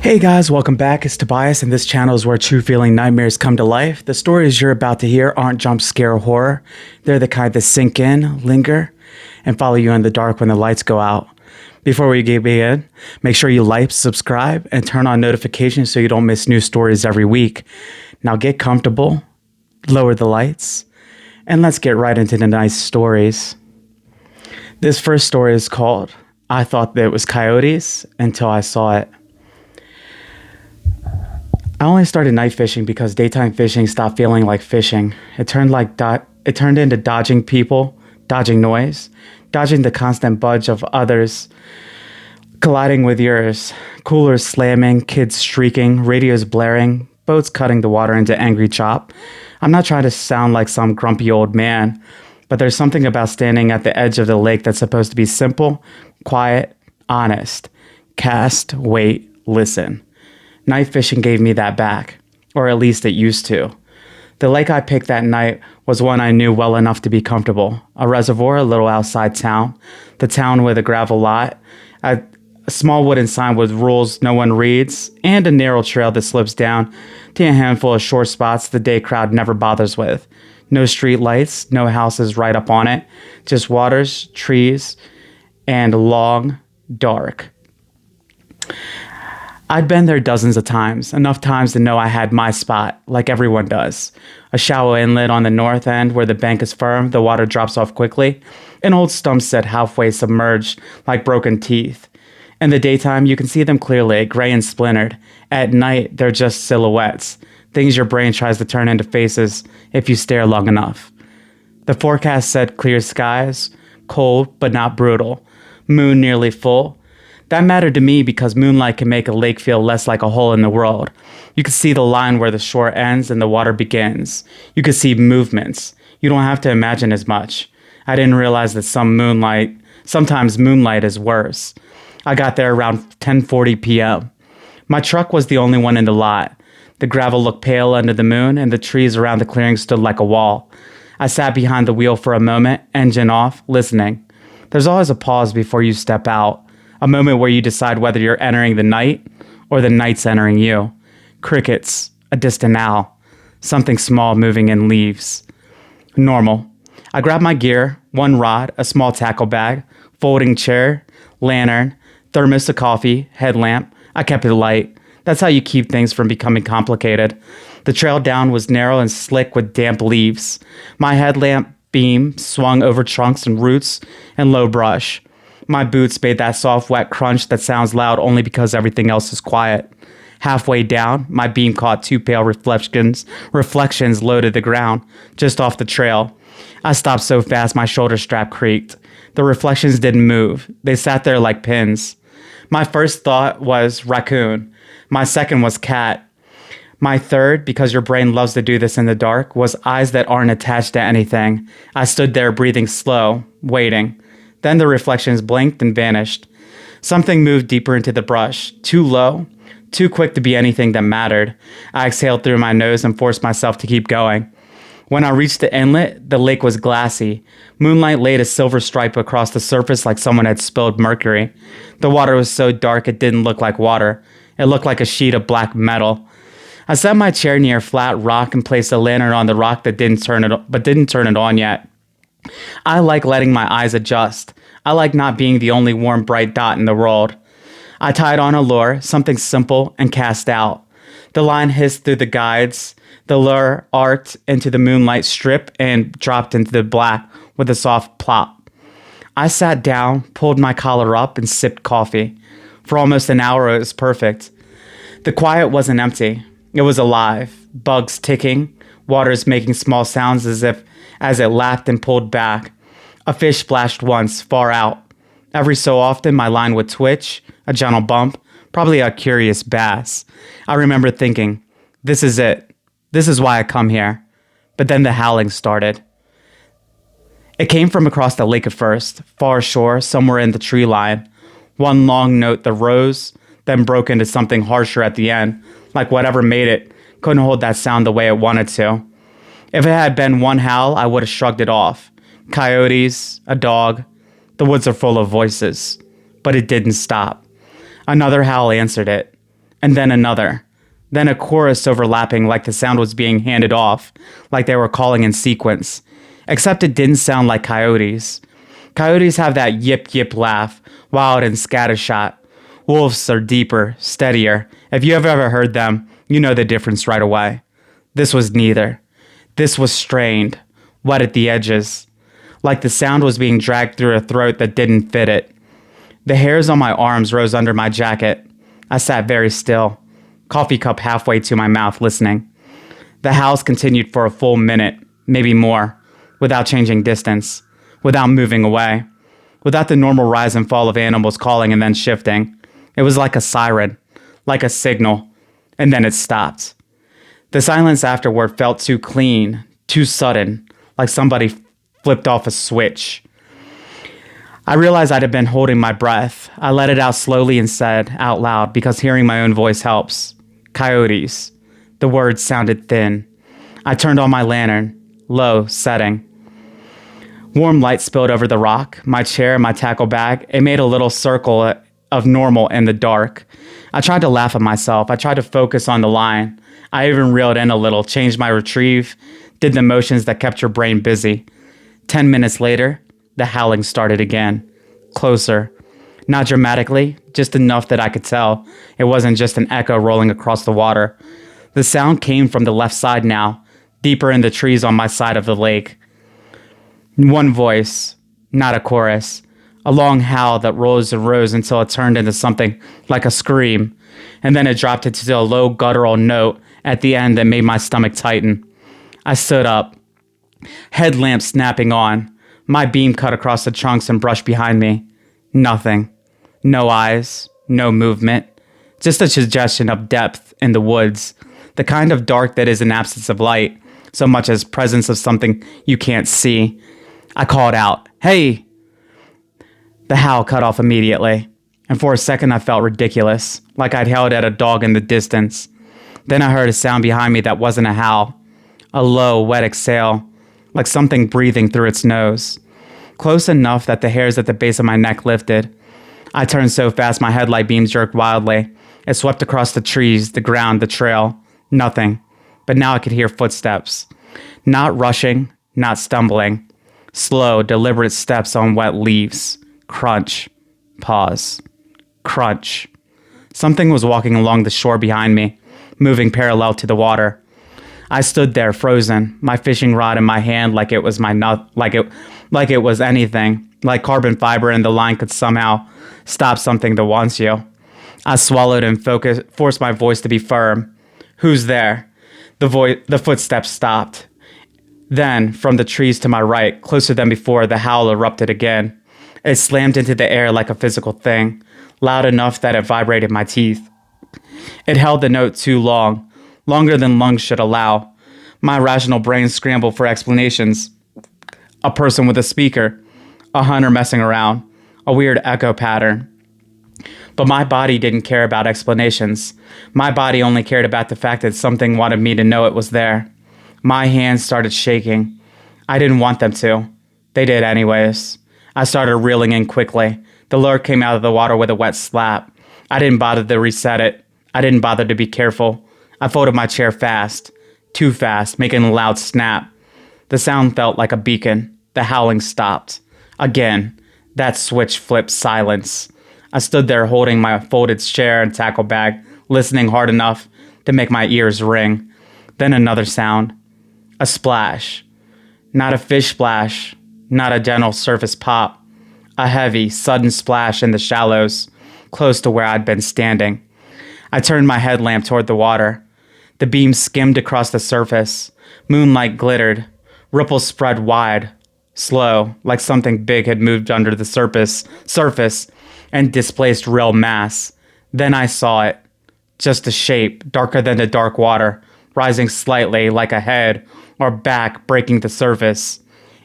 Hey guys, welcome back. It's Tobias, and this channel is where true feeling nightmares come to life. The stories you're about to hear aren't jump scare horror. They're the kind that sink in, linger, and follow you in the dark when the lights go out. Before we begin, make sure you like, subscribe, and turn on notifications so you don't miss new stories every week. Now get comfortable, lower the lights, and let's get right into the nice stories. This first story is called I Thought That It Was Coyotes Until I Saw It. I only started night fishing because daytime fishing stopped feeling like fishing. It turned into dodging people, dodging noise, dodging the constant budge of others, colliding with yours, coolers slamming, kids shrieking, radios blaring, boats cutting the water into angry chop. I'm not trying to sound like some grumpy old man, but there's something about standing at the edge of the lake that's supposed to be simple, quiet, honest. Cast, wait, listen. Night fishing gave me that back, or at least it used to. The lake I picked that night was one I knew well enough to be comfortable. A reservoir a little outside town, the town with a gravel lot, a small wooden sign with rules no one reads, and a narrow trail that slips down to a handful of short spots the day crowd never bothers with. No street lights, no houses right up on it, just waters, trees, and long, dark. I'd been there dozens of times, enough times to know I had my spot, like everyone does. A shallow inlet on the north end where the bank is firm, the water drops off quickly. An old stump set halfway submerged, like broken teeth. In the daytime, you can see them clearly, gray and splintered. At night, they're just silhouettes, things your brain tries to turn into faces if you stare long enough. The forecast said clear skies, cold but not brutal, moon nearly full. That mattered to me because moonlight can make a lake feel less like a hole in the world. You can see the line where the shore ends and the water begins. You can see movements. You don't have to imagine as much. I didn't realize that sometimes moonlight is worse. I got there around 10:40 p.m. My truck was the only one in the lot. The gravel looked pale under the moon and the trees around the clearing stood like a wall. I sat behind the wheel for a moment, engine off, listening. There's always a pause before you step out. A moment where you decide whether you're entering the night or the night's entering you. Crickets, a distant owl, something small moving in leaves. Normal. I grab my gear, one rod, a small tackle bag, folding chair, lantern, thermos of coffee, headlamp. I kept it light. That's how you keep things from becoming complicated. The trail down was narrow and slick with damp leaves. My headlamp beam swung over trunks and roots and low brush. My boots made that soft, wet crunch that sounds loud only because everything else is quiet. Halfway down, my beam caught two pale reflections low to the ground, just off the trail. I stopped so fast my shoulder strap creaked. The reflections didn't move. They sat there like pins. My first thought was raccoon. My second was cat. My third, because your brain loves to do this in the dark, was eyes that aren't attached to anything. I stood there breathing slow, waiting. Then the reflections blinked and vanished. Something moved deeper into the brush, too low, too quick to be anything that mattered. I exhaled through my nose and forced myself to keep going. When I reached the inlet, the lake was glassy. Moonlight laid a silver stripe across the surface like someone had spilled mercury. The water was so dark it didn't look like water. It looked like a sheet of black metal. I set my chair near a flat rock and placed a lantern on the rock that didn't turn it on yet. I like letting my eyes adjust. I like not being the only warm, bright dot in the world. I tied on a lure, something simple, and cast out. The line hissed through the guides. The lure arced into the moonlight strip and dropped into the black with a soft plop. I sat down, pulled my collar up, and sipped coffee. For almost an hour, it was perfect. The quiet wasn't empty. It was alive. Bugs ticking, waters making small sounds as it lapped and pulled back. A fish splashed once, far out. Every so often, my line would twitch, a gentle bump, probably a curious bass. I remember thinking, this is it. This is why I come here. But then the howling started. It came from across the lake at first, far ashore, somewhere in the tree line. One long note that rose, then broke into something harsher at the end, like whatever made it couldn't hold that sound the way it wanted to. If it had been one howl, I would have shrugged it off. Coyotes, a dog, the woods are full of voices. But it didn't stop. Another howl answered it. and then another. Then a chorus overlapping like the sound was being handed off, like they were calling in sequence. Except it didn't sound like coyotes. Coyotes have that yip yip laugh, wild and scattershot. Wolves are deeper, steadier. If you have ever heard them, you know the difference right away. This was neither. This was strained, wet at the edges, like the sound was being dragged through a throat that didn't fit it. The hairs on my arms rose under my jacket. I sat very still, coffee cup halfway to my mouth, listening. The howls continued for a full minute, maybe more, without changing distance, without moving away, without the normal rise and fall of animals calling and then shifting. It was like a siren, like a signal, and then it stopped. The silence afterward felt too clean, too sudden, like somebody flipped off a switch. I realized I'd have been holding my breath. I let it out slowly and said, out loud, because hearing my own voice helps. Coyotes. The words sounded thin. I turned on my lantern, low, setting. Warm light spilled over the rock, my chair, my tackle bag. It made a little circle of normal in the dark. I tried to laugh at myself. I tried to focus on the line. I even reeled in a little, changed my retrieve, did the motions that kept your brain busy. 10 minutes later, the howling started again. Closer. Not dramatically, just enough that I could tell it wasn't just an echo rolling across the water. The sound came from the left side now, deeper in the trees on my side of the lake. One voice, not a chorus. A long howl that rose and rose until it turned into something like a scream, and then it dropped into a low guttural note at the end that made my stomach tighten. I stood up, headlamp snapping on. My beam cut across the trunks and brushed behind me. Nothing. No eyes, no movement. Just a suggestion of depth in the woods, the kind of dark that is an absence of light, so much as presence of something you can't see. I called out, "Hey!" The howl cut off immediately, and for a second I felt ridiculous, like I'd held at a dog in the distance. Then I heard a sound behind me that wasn't a howl, a low, wet exhale, like something breathing through its nose. Close enough that the hairs at the base of my neck lifted. I turned so fast my headlight beam jerked wildly. It swept across the trees, the ground, the trail. Nothing. But now I could hear footsteps. Not rushing, not stumbling. Slow, deliberate steps on wet leaves. Crunch. Pause. Crunch. Something was walking along the shore behind me, moving parallel to the water. I stood there frozen, my fishing rod in my hand like it was like it was anything, like carbon fiber and the line could somehow stop something that wants you. I swallowed and forced my voice to be firm. "Who's there?" The footsteps stopped. Then, from the trees to my right, closer than before, the howl erupted again. It slammed into the air like a physical thing, loud enough that it vibrated my teeth. It held the note too long, longer than lungs should allow. My rational brain scrambled for explanations. A person with a speaker, a hunter messing around, a weird echo pattern. But my body didn't care about explanations. My body only cared about the fact that something wanted me to know it was there. My hands started shaking. I didn't want them to. They did anyways. I started reeling in quickly. The lure came out of the water with a wet slap. I didn't bother to reset it. I didn't bother to be careful. I folded my chair fast. Too fast, making a loud snap. The sound felt like a beacon. The howling stopped. Again, that switch flipped silence. I stood there holding my folded chair and tackle bag, listening hard enough to make my ears ring. Then another sound. A splash. Not a fish splash. Not a gentle surface pop. A heavy, sudden splash in the shallows, close to where I'd been standing. I turned my headlamp toward the water. The beam skimmed across the surface. Moonlight glittered. Ripples spread wide, slow, like something big had moved under the surface and displaced real mass. Then I saw it. Just a shape, darker than the dark water, rising slightly like a head or back breaking the surface.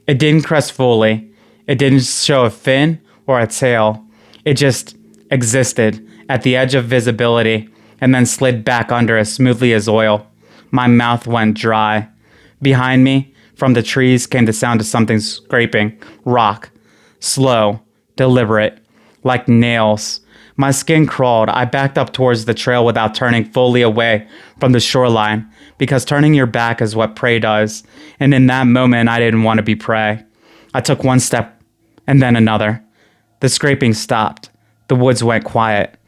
It didn't crest fully. It didn't show a fin or a tail. It just existed at the edge of visibility and then slid back under as smoothly as oil. My mouth went dry. Behind me, from the trees, came the sound of something scraping rock. Slow, deliberate, like nails. My skin crawled. I backed up towards the trail without turning fully away from the shoreline, because turning your back is what prey does, and in that moment I didn't want to be prey. I took one step and then another. The scraping stopped. The woods went quiet.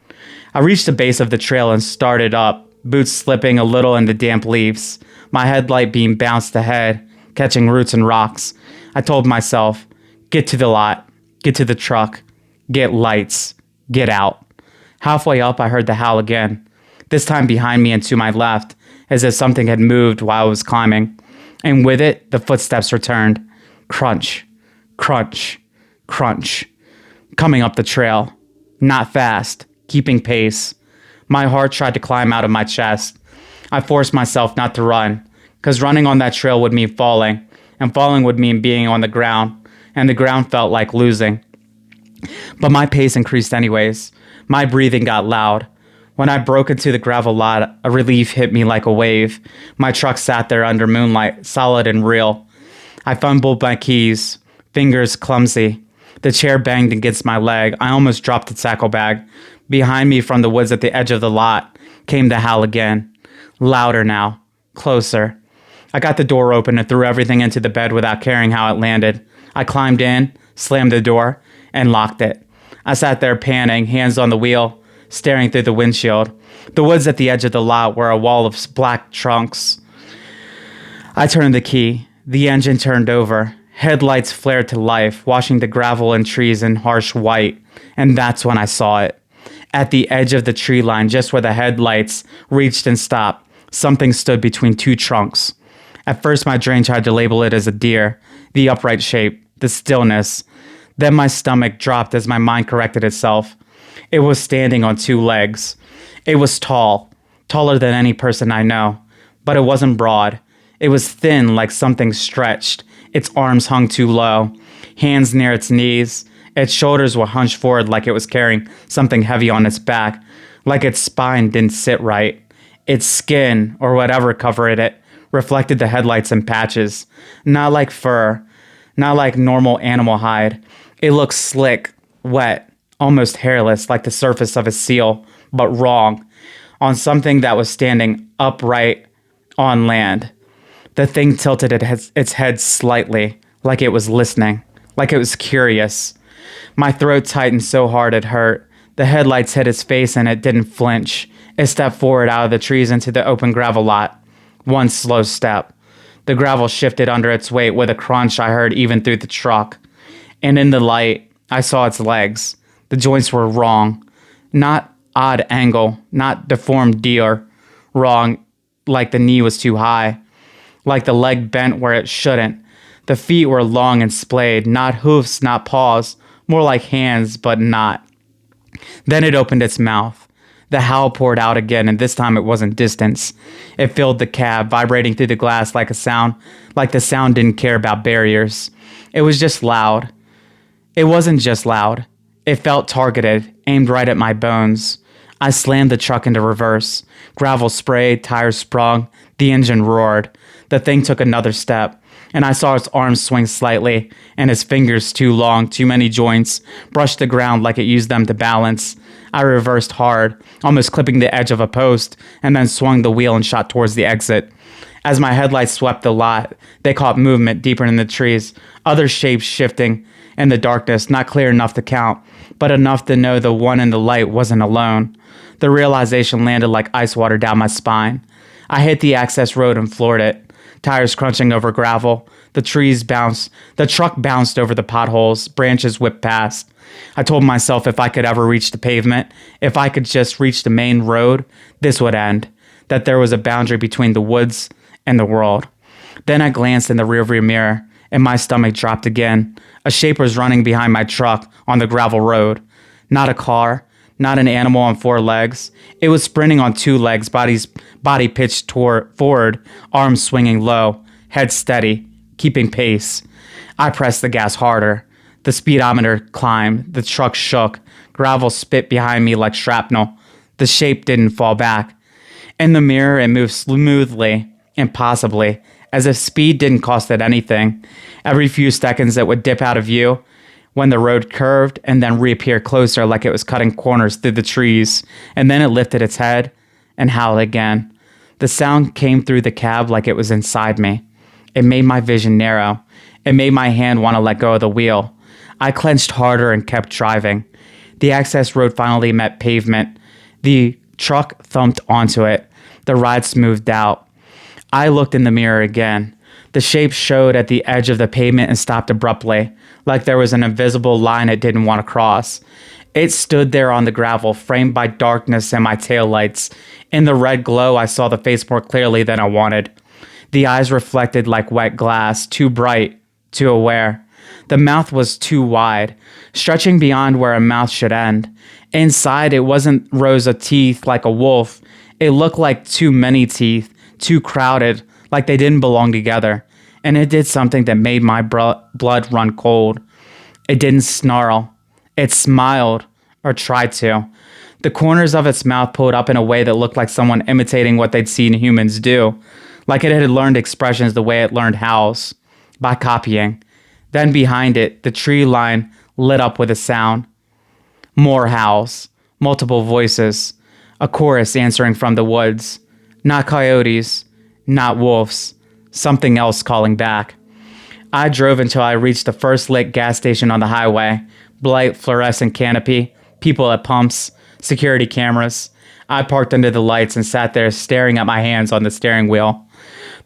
I reached the base of the trail and started up, boots slipping a little in the damp leaves. My headlight beam bounced ahead, catching roots and rocks. I told myself, get to the lot, get to the truck, get lights, get out. Halfway up, I heard the howl again, this time behind me and to my left, as if something had moved while I was climbing. And with it, the footsteps returned. Crunch, crunch, crunch. Coming up the trail. Not fast, keeping pace. My heart tried to climb out of my chest. I forced myself not to run, because running on that trail would mean falling, and falling would mean being on the ground, and the ground felt like losing. But my pace increased anyways. My breathing got loud. When I broke into the gravel lot, a relief hit me like a wave. My truck sat there under moonlight, solid and real. I fumbled my keys, fingers clumsy. The chair banged against my leg. I almost dropped the tackle bag. Behind me from the woods at the edge of the lot came the howl again. Louder now. Closer. I got the door open and threw everything into the bed without caring how it landed. I climbed in, slammed the door, and locked it. I sat there panting, hands on the wheel, staring through the windshield. The woods at the edge of the lot were a wall of black trunks. I turned the key. The engine turned over. Headlights flared to life, washing the gravel and trees in harsh white. And that's when I saw it. At the edge of the tree line, just where the headlights reached and stopped, something stood between two trunks. At first, my brain tried to label it as a deer, the upright shape, the stillness. Then my stomach dropped as my mind corrected itself. It was standing on two legs. It was tall, taller than any person I know, but it wasn't broad. It was thin, like something stretched. Its arms hung too low, hands near its knees. Its shoulders were hunched forward like it was carrying something heavy on its back, like its spine didn't sit right. Its skin, or whatever covered it, reflected the headlights in patches. Not like fur, not like normal animal hide. It looked slick, wet, almost hairless, like the surface of a seal, but wrong, on something that was standing upright on land. The thing tilted its head slightly, like it was listening, like it was curious. My throat tightened so hard it hurt. The headlights hit its face and it didn't flinch. It stepped forward out of the trees into the open gravel lot. One slow step. The gravel shifted under its weight with a crunch I heard even through the truck. And in the light, I saw its legs. The joints were wrong. Not odd angle, not deformed deer. Wrong, like the knee was too high. Like the leg bent where it shouldn't. The feet were long and splayed, not hoofs, not paws, more like hands, but not. Then it opened its mouth. The howl poured out again, and this time it wasn't distance. It filled the cab, vibrating through the glass like the sound didn't care about barriers. It was just loud. It wasn't just loud. It felt targeted, aimed right at my bones. I slammed the truck into reverse. Gravel sprayed, tires sprung, the engine roared. The thing took another step, and I saw its arms swing slightly, and its fingers, too long, too many joints, brushed the ground like it used them to balance. I reversed hard, almost clipping the edge of a post, and then swung the wheel and shot towards the exit. As my headlights swept the lot, they caught movement deeper in the trees, other shapes shifting in the darkness, not clear enough to count, but enough to know the one in the light wasn't alone. The realization landed like ice water down my spine. I hit the access road and floored it. Tires crunching over gravel. The truck bounced over the potholes. Branches whipped past. I told myself if I could ever reach the pavement, if I could just reach the main road, this would end. That there was a boundary between the woods and the world. Then I glanced in the rearview mirror, and my stomach dropped again. A shape was running behind my truck on the gravel road. Not a car, not an animal on four legs. It was sprinting on two legs, body pitched forward, arms swinging low, head steady, keeping pace. I pressed the gas harder. The speedometer climbed. The truck shook. Gravel spit behind me like shrapnel. The shape didn't fall back. In the mirror, it moved smoothly, impossibly, as if speed didn't cost it anything. Every few seconds, it would dip out of view. when the road curved and then reappeared closer like it was cutting corners through the trees, and then it lifted its head and howled again. The sound came through the cab like it was inside me. It made my vision narrow. It made my hand want to let go of the wheel. I clenched harder and kept driving. The access road finally met pavement. The truck thumped onto it. The ride smoothed out. I looked in the mirror again. The shape showed at the edge of the pavement and stopped abruptly, like there was an invisible line it didn't want to cross. It stood there on the gravel, framed by darkness and my taillights. In the red glow, I saw the face more clearly than I wanted. The eyes reflected like wet glass, too bright, too aware. The mouth was too wide, stretching beyond where a mouth should end. Inside, it wasn't rows of teeth like a wolf. It looked like too many teeth, too crowded, like they didn't belong together. And it did something that made my blood run cold. It didn't snarl. It smiled, or tried to. The corners of its mouth pulled up in a way that looked like someone imitating what they'd seen humans do, like it had learned expressions the way it learned howls, by copying. Then behind it, the tree line lit up with a sound. More howls, multiple voices, a chorus answering from the woods. Not coyotes, not wolves, something else calling back. I drove until I reached the first lit gas station on the highway. Bright fluorescent canopy, people at pumps, security cameras. I parked under the lights and sat there staring at my hands on the steering wheel.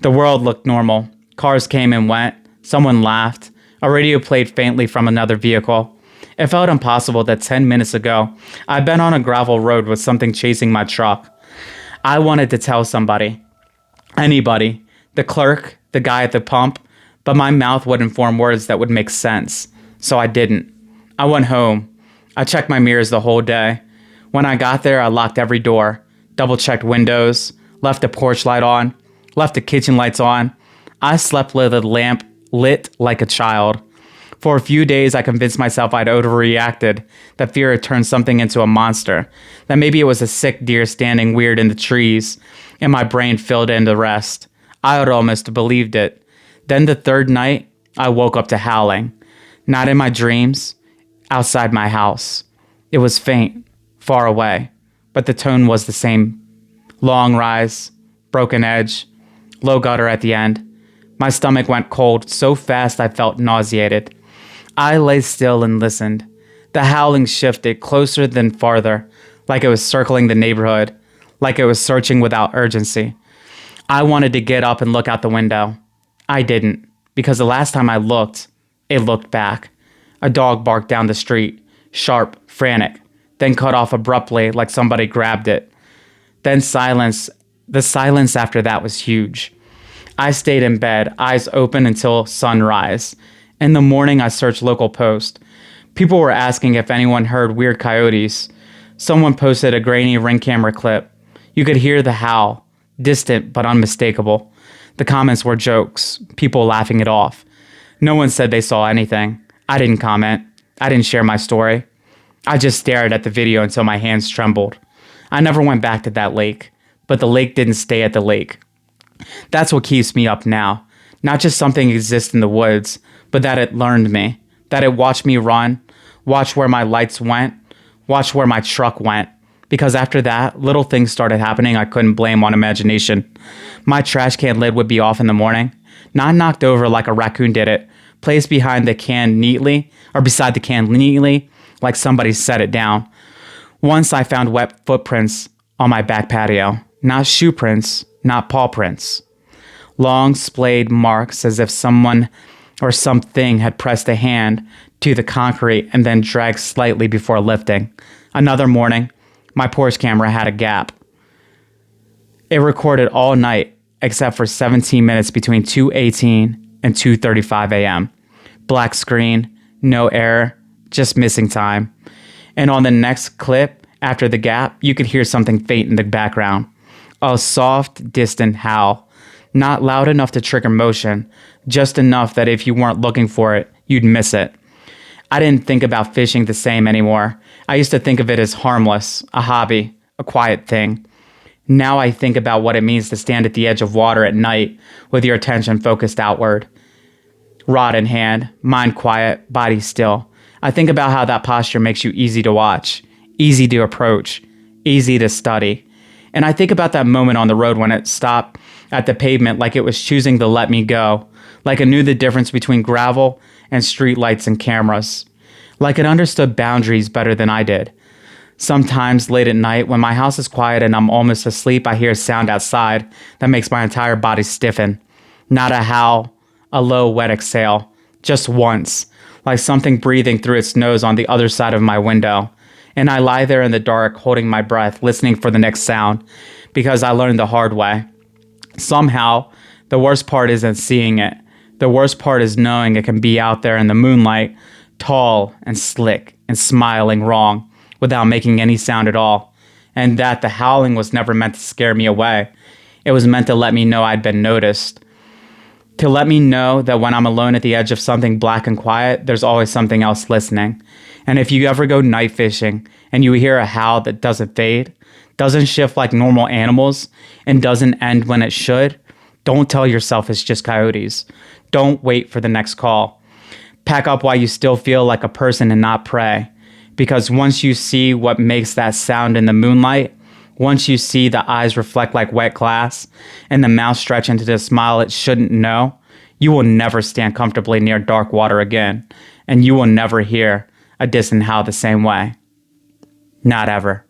The world looked normal. Cars came and went. Someone laughed. A radio played faintly from another vehicle. It felt impossible that 10 minutes ago, I'd been on a gravel road with something chasing my truck. I wanted to tell somebody. Anybody. The clerk, the guy at the pump, but my mouth wouldn't form words that would make sense. So I didn't. I went home. I checked my mirrors the whole day. When I got there, I locked every door, double-checked windows, left the porch light on, left the kitchen lights on. I slept with a lamp lit like a child. For a few days, I convinced myself I'd overreacted, that fear had turned something into a monster, that maybe it was a sick deer standing weird in the trees, and my brain filled in the rest. I had almost believed it. Then the third night, I woke up to howling. Not in my dreams, outside my house. It was faint, far away, but the tone was the same. Long rise, broken edge, low gutter at the end. My stomach went cold so fast I felt nauseated. I lay still and listened. The howling shifted closer than farther, like it was circling the neighborhood, like it was searching without urgency. I wanted to get up and look out the window. I didn't, because the last time I looked, it looked back. A dog barked down the street, sharp, frantic, then cut off abruptly like somebody grabbed it. Then silence. The silence after that was huge. I stayed in bed, eyes open until sunrise. In the morning, I searched local posts. People were asking if anyone heard weird coyotes. Someone posted a grainy ring camera clip. You could hear the howl, distant but unmistakable. The comments were jokes, people laughing it off. No one said they saw anything. I didn't comment. I didn't share my story. I just stared at the video until my hands trembled. I never went back to that lake, but the lake didn't stay at the lake. That's what keeps me up now. Not just something exists in the woods, but that it learned me. That it watched me run, watched where my lights went, watched where my truck went. Because after that, little things started happening I couldn't blame on imagination. My trash can lid would be off in the morning, not knocked over like a raccoon did it, placed behind the can neatly, or beside the can neatly, like somebody set it down. Once I found wet footprints on my back patio. Not shoe prints, not paw prints. Long splayed marks as if someone or something had pressed a hand to the concrete and then dragged slightly before lifting. Another morning, my porch camera had a gap. It recorded all night except for 17 minutes between 2:18 and 2:35 a.m. Black screen, no error, just missing time. And on the next clip, after the gap, you could hear something faint in the background. A soft, distant howl. Not loud enough to trigger motion, just enough that if you weren't looking for it, you'd miss it. I didn't think about fishing the same anymore. I used to think of it as harmless, a hobby, a quiet thing. Now I think about what it means to stand at the edge of water at night with your attention focused outward. Rod in hand, mind quiet, body still. I think about how that posture makes you easy to watch, easy to approach, easy to study. And I think about that moment on the road when it stopped at the pavement like it was choosing to let me go, like it knew the difference between gravel and street lights and cameras, like it understood boundaries better than I did. Sometimes late at night, when my house is quiet and I'm almost asleep, I hear a sound outside that makes my entire body stiffen. Not a howl, a low, wet exhale, just once, like something breathing through its nose on the other side of my window. And I lie there in the dark, holding my breath, listening for the next sound, because I learned the hard way. Somehow, the worst part isn't seeing it. The worst part is knowing it can be out there in the moonlight, tall and slick and smiling wrong, without making any sound at all. And that the howling was never meant to scare me away. It was meant to let me know I'd been noticed. To let me know that when I'm alone at the edge of something black and quiet, there's always something else listening. And if you ever go night fishing and you hear a howl that doesn't fade, doesn't shift like normal animals, and doesn't end when it should, don't tell yourself it's just coyotes. Don't wait for the next call. Pack up while you still feel like a person and not prey. Because once you see what makes that sound in the moonlight, once you see the eyes reflect like wet glass and the mouth stretch into the smile it shouldn't know, you will never stand comfortably near dark water again, and you will never hear a distant howl the same way. Not ever.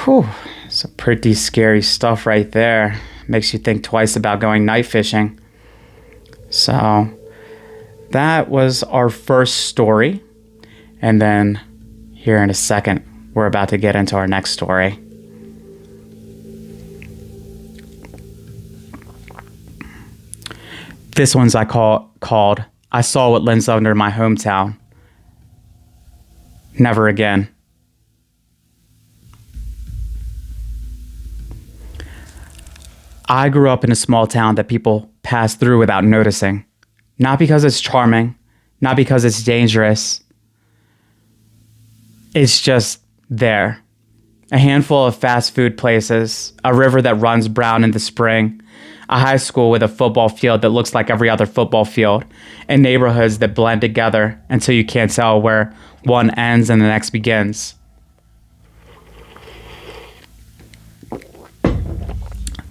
Whew, some pretty scary stuff right there. Makes you think twice about going night fishing. So that was our first story. And then here in a second, we're about to get into our next story. This one's called I Saw What Lives Under My Hometown. Never again. I grew up in a small town that people pass through without noticing. Not because it's charming, not because it's dangerous. It's just there. A handful of fast food places, a river that runs brown in the spring, a high school with a football field that looks like every other football field, and neighborhoods that blend together until you can't tell where one ends and the next begins.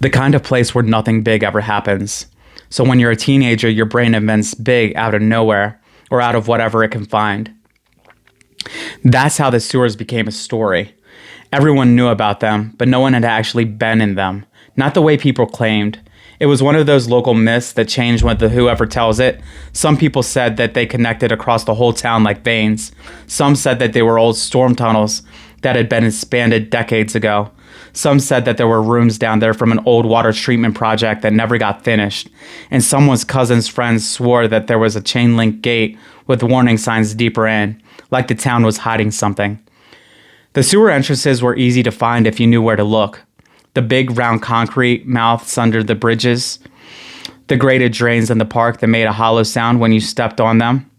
The kind of place where nothing big ever happens. So when you're a teenager, your brain invents big out of nowhere or out of whatever it can find. That's how the sewers became a story. Everyone knew about them, but no one had actually been in them. Not the way people claimed. It was one of those local myths that changed with whoever tells it. Some people said that they connected across the whole town like veins. Some said that they were old storm tunnels that had been expanded decades ago. Some said that there were rooms down there from an old water treatment project that never got finished. And someone's cousin's friends swore that there was a chain link gate with warning signs deeper in, like the town was hiding something. The sewer entrances were easy to find if you knew where to look. The big round concrete mouths under the bridges, the graded drains in the park that made a hollow sound when you stepped on them.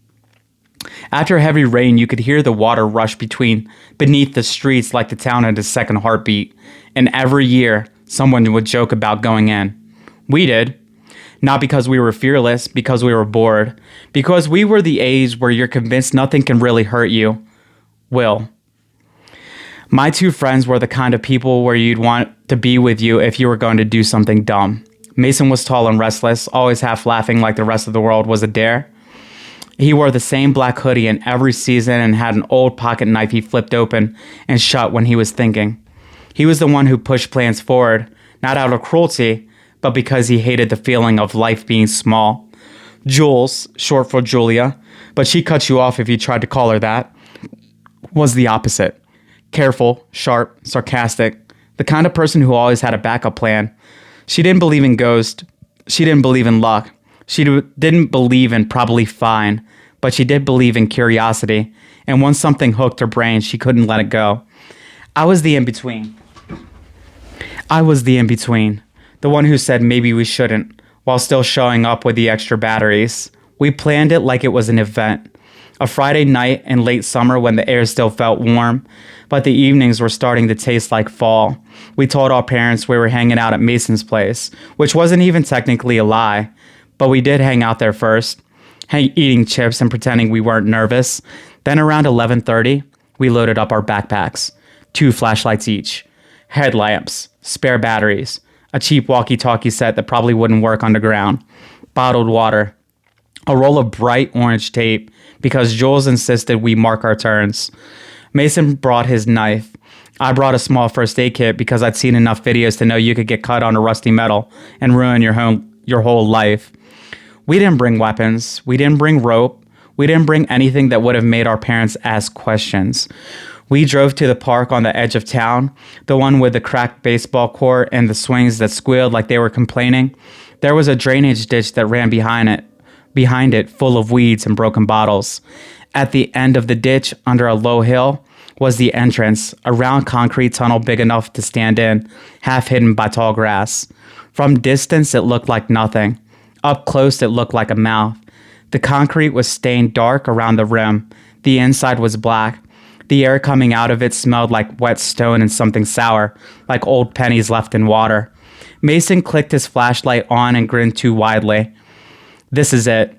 After heavy rain, you could hear the water rush beneath the streets like the town had a second heartbeat. And every year, someone would joke about going in. We did. Not because we were fearless, because we were bored. Because we were the age where you're convinced nothing can really hurt you. Will. My two friends were the kind of people where you'd want to be with you if you were going to do something dumb. Mason was tall and restless, always half laughing like the rest of the world was a dare. He wore the same black hoodie in every season and had an old pocket knife he flipped open and shut when he was thinking. He was the one who pushed plans forward, not out of cruelty, but because he hated the feeling of life being small. Jules, short for Julia, but she cut you off if you tried to call her that, was the opposite. Careful, sharp, sarcastic, the kind of person who always had a backup plan. She didn't believe in ghosts. She didn't believe in luck. She didn't believe in probably fine, but she did believe in curiosity. And once something hooked her brain, she couldn't let it go. I was the in-between. The one who said maybe we shouldn't, while still showing up with the extra batteries. We planned it like it was an event. A Friday night in late summer when the air still felt warm, but the evenings were starting to taste like fall. We told our parents we were hanging out at Mason's place, which wasn't even technically a lie, but we did hang out there first, eating chips and pretending we weren't nervous. Then around 11:30, we loaded up our backpacks, 2 flashlights each, headlamps, spare batteries, a cheap walkie-talkie set that probably wouldn't work underground, bottled water, a roll of bright orange tape because Jules insisted we mark our turns. Mason brought his knife. I brought a small first aid kit because I'd seen enough videos to know you could get cut on a rusty metal and ruin your whole life. We didn't bring weapons. We didn't bring rope. We didn't bring anything that would have made our parents ask questions. We drove to the park on the edge of town, the one with the cracked baseball court and the swings that squealed like they were complaining. There was a drainage ditch that ran behind it full of weeds and broken bottles. At the end of the ditch, under a low hill, was the entrance, a round concrete tunnel big enough to stand in, half hidden by tall grass. From distance, it looked like nothing. Up close, it looked like a mouth. The concrete was stained dark around the rim. The inside was black. The air coming out of it smelled like wet stone and something sour, like old pennies left in water. Mason clicked his flashlight on and grinned too widely. This is it.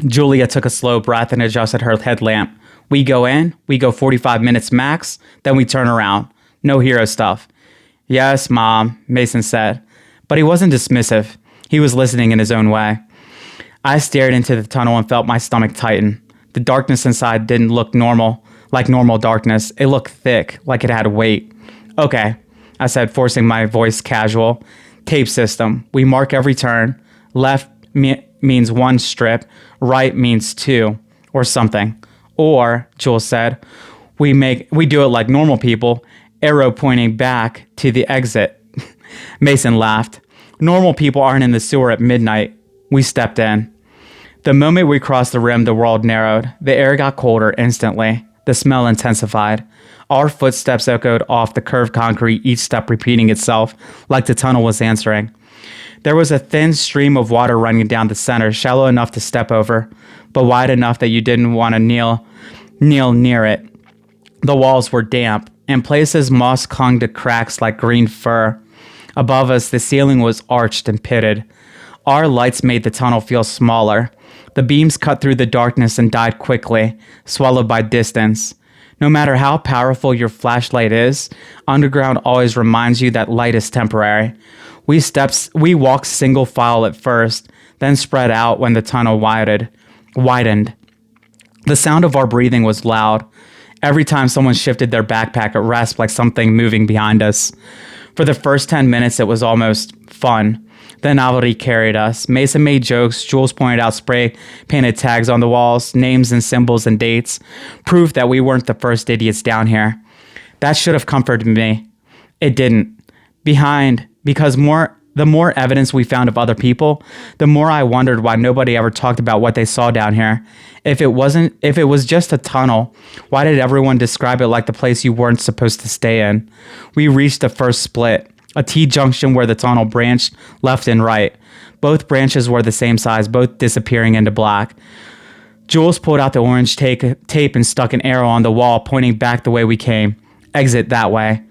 Julia took a slow breath and adjusted her headlamp. We go in, we go 45 minutes max, then we turn around. No hero stuff. Yes, Mom, Mason said. But he wasn't dismissive. He was listening in his own way. I stared into the tunnel and felt my stomach tighten. The darkness inside didn't look normal, like normal darkness. It looked thick, like it had weight. Okay, I said, forcing my voice casual. Tape system. We mark every turn. Left means 1 strip. Right means 2, or something. Or, Jules said, we do it like normal people. Arrow pointing back to the exit. Mason laughed. Normal people aren't in the sewer at midnight. We stepped in. The moment we crossed the rim, the world narrowed. The air got colder instantly. The smell intensified. Our footsteps echoed off the curved concrete, each step repeating itself, like the tunnel was answering. There was a thin stream of water running down the center, shallow enough to step over, but wide enough that you didn't want to kneel near it. The walls were damp. In places, moss clung to cracks like green fur. Above us, the ceiling was arched and pitted. Our lights made the tunnel feel smaller. The beams cut through the darkness and died quickly, swallowed by distance. No matter how powerful your flashlight is, underground always reminds you that light is temporary. We walked single file at first, then spread out when the tunnel widened. The sound of our breathing was loud. Every time someone shifted their backpack, it rasped like something moving behind us. For the first 10 minutes, it was almost fun. The novelty carried us. Mason made jokes. Jules pointed out spray-painted tags on the walls, names and symbols and dates, proof that we weren't the first idiots down here. That should have comforted me. It didn't. Because the more evidence we found of other people, the more I wondered why nobody ever talked about what they saw down here. If it was just a tunnel, why did everyone describe it like the place you weren't supposed to stay in? We reached the first split, a T-junction where the tunnel branched left and right. Both branches were the same size, both disappearing into black. Jules pulled out the orange tape and stuck an arrow on the wall, pointing back the way we came. Exit that way.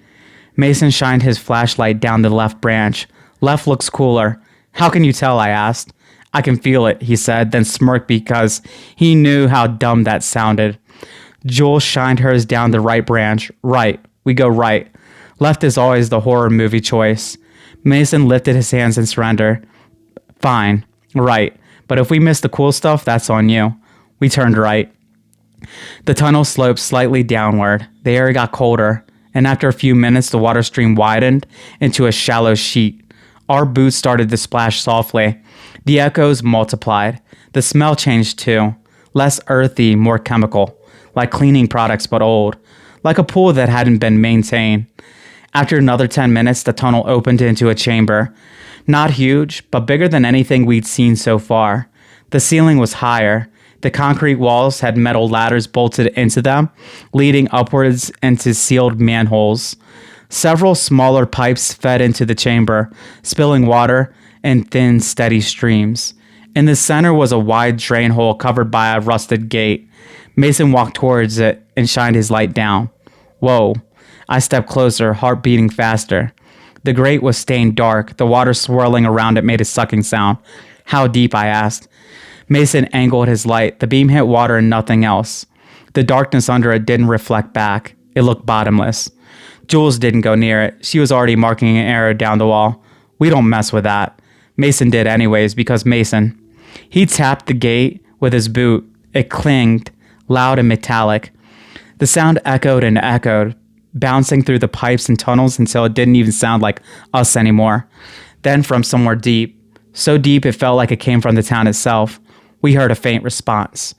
Mason shined his flashlight down the left branch. Left looks cooler. How can you tell? I asked. I can feel it, he said, then smirked because he knew how dumb that sounded. Jules shined hers down the right branch. Right. We go right. Left is always the horror movie choice. Mason lifted his hands in surrender. Fine. Right. But if we miss the cool stuff, that's on you. We turned right. The tunnel sloped slightly downward. The air got colder, and after a few minutes, the water stream widened into a shallow sheet. Our boots started to splash softly. The echoes multiplied. The smell changed too. Less earthy, more chemical. Like cleaning products but old. Like a pool that hadn't been maintained. After another 10 minutes, the tunnel opened into a chamber. Not huge, but bigger than anything we'd seen so far. The ceiling was higher. The concrete walls had metal ladders bolted into them, leading upwards into sealed manholes. Several smaller pipes fed into the chamber, spilling water in thin, steady streams. In the center was a wide drain hole covered by a rusted gate. Mason walked towards it and shined his light down. Whoa. I stepped closer, heart beating faster. The grate was stained dark. The water swirling around it made a sucking sound. How deep? I asked. Mason angled his light. The beam hit water and nothing else. The darkness under it didn't reflect back. It looked bottomless. Jules didn't go near it. She was already marking an arrow down the wall. We don't mess with that. Mason did anyways, because Mason. He tapped the gate with his boot. It clanged, loud and metallic. The sound echoed and echoed, bouncing through the pipes and tunnels until it didn't even sound like us anymore. Then from somewhere deep, so deep it felt like it came from the town itself, we heard a faint response.